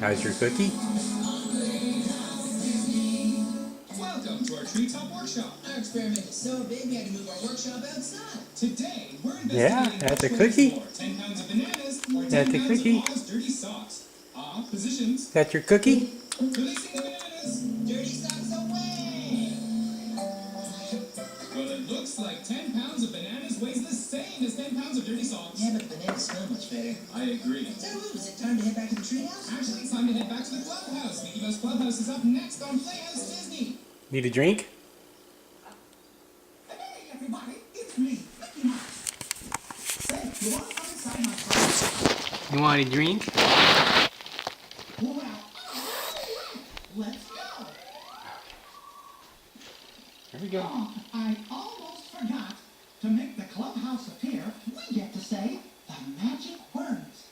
How's your cookie? Welcome to our Treetop Workshop. Our experiment is so big we had to move our workshop outside. Today, we're Yeah, investigating that's a which weighs cookie. more, 10 pounds of bananas or 10 That's a pounds cookie. of Oz dirty socks. Positions. That's your cookie? Releasing the bananas. Dirty socks away! Well, it looks like 10 pounds of bananas weighs the same as 10 pounds of dirty socks. Yeah, but bananas smell much better. I agree. So, is it time to head back to the treehouse? Actually, it's time to head back to the clubhouse. Mickey Mouse Clubhouse is up next on Playhouse Disney. Need a drink? Hey, everybody, it's me, Mickey Mouse. Say, you want to come inside my club? You want a drink? Well, let's go. Here we go. Oh, I almost forgot. To make the clubhouse appear, we get to say the magic words.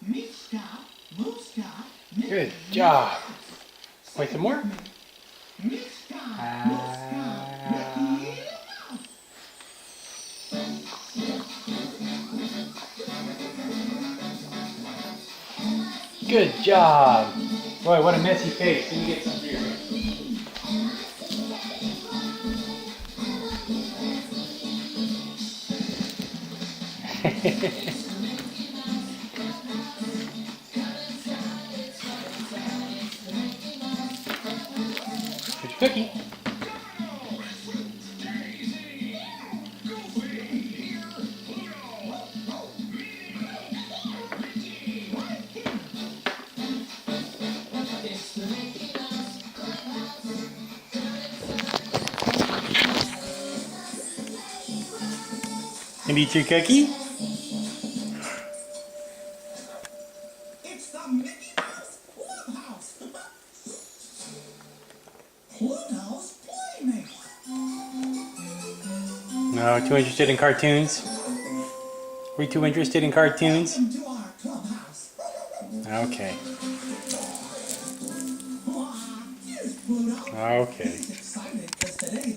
Mishka, Muska, Mickey. Good job. Say Wait, some more? it with me. Mishka, Muska, Mickey Mouse. Good job. Boy, what a messy face. Let me get some beer. Here's your cookie. And eat your cookie? It's the Mickey Mouse Clubhouse. Clubhouse Playmate. No, too interested in cartoons? Are we too interested in cartoons? Welcome to our clubhouse. Okay. Here's Pluto. Okay. He's excited because today